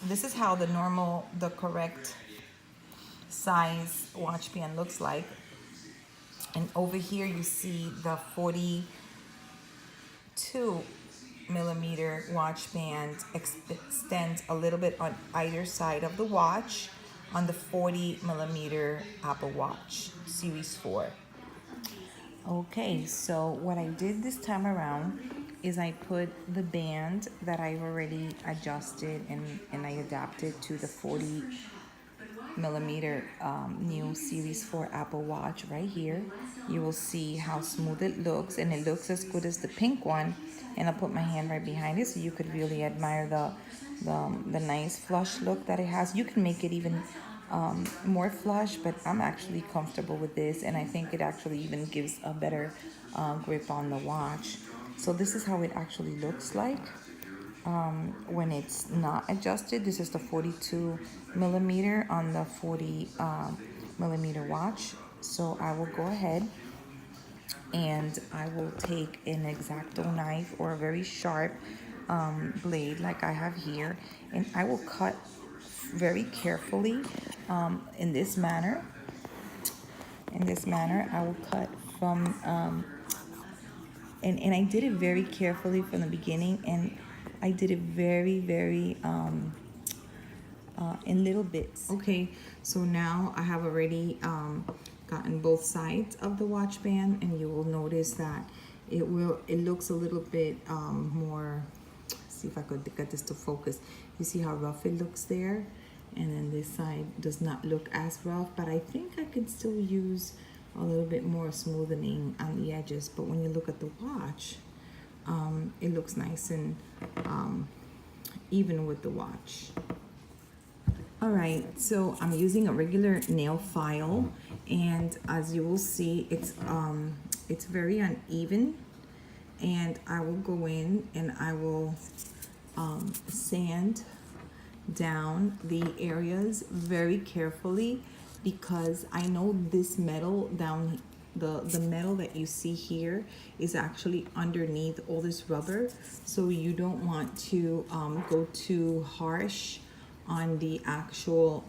this is how the correct size watch band looks like. And over here you see the 42mm watch band extends a little bit on either side of the watch on the 40mm Apple Watch Series 4. Okay, so what I did this time around is I put the band that I've already adjusted and I adapted to the 40mm new Series 4 Apple Watch right here. You will see how smooth it looks, and it looks as good as the pink one. And I'll put my hand right behind it so you could really admire the nice flush look that it has. You can make it even more flush, but I'm actually comfortable with this, and I think it actually even gives a better grip on the watch. So this is how it actually looks like when it's not adjusted. This is the 42mm on the 40mm watch. So I will go ahead and I will take an X-Acto knife or a very sharp blade like I have here, and I will cut very carefully in this manner. I will cut from and I did it very carefully from the beginning, and I did it very in little bits. Okay, so now I have already gotten both sides of the watch band, and you will notice that it looks a little bit more. See if I could get this to focus. You see how rough it looks there, and then this side does not look as rough, but I think I could still use a little bit more smoothing on the edges. But when you look at the watch, it looks nice and even with the watch. All right, so I'm using a regular nail file, and as you will see, it's very uneven, and I will go in and I will sand down the areas very carefully, because I know this metal down the metal that you see here is actually underneath all this rubber, so you don't want to go too harsh on the actual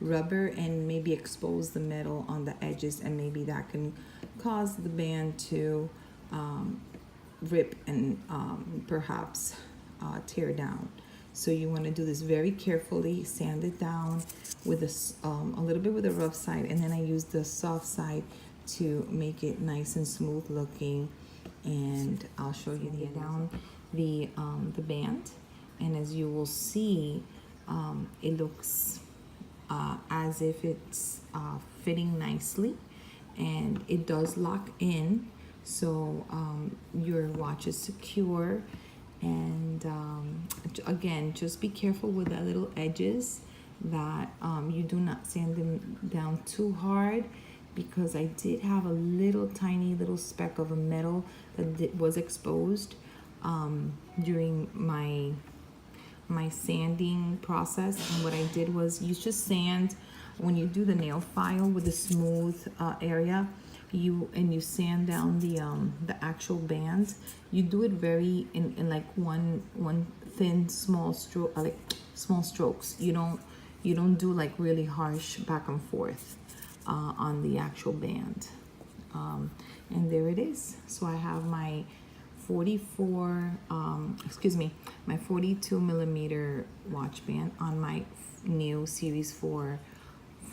rubber and maybe expose the metal on the edges, and maybe that can cause the band to rip and perhaps tear down. So you want to do this very carefully, sand it down with a little bit with the rough side, and then I use the soft side to make it nice and smooth looking. And I'll show you the band, and as you will see, it looks as if it's fitting nicely, and it does lock in, so your watch is secure. And again, just be careful with the little edges that you do not sand them down too hard, because I did have a little tiny little speck of a metal that was exposed during my sanding process. And what I did was, you just sand when you do the nail file with the smooth area, you sand down the actual band. You do it very in like one thin small stroke, like small strokes. You don't do like really harsh back and forth on the actual band. And there it is. So I have my my 42mm watch band on my new Series 4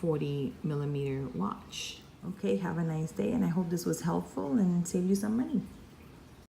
40mm watch. Okay, have a nice day, and I hope this was helpful and saved you some money.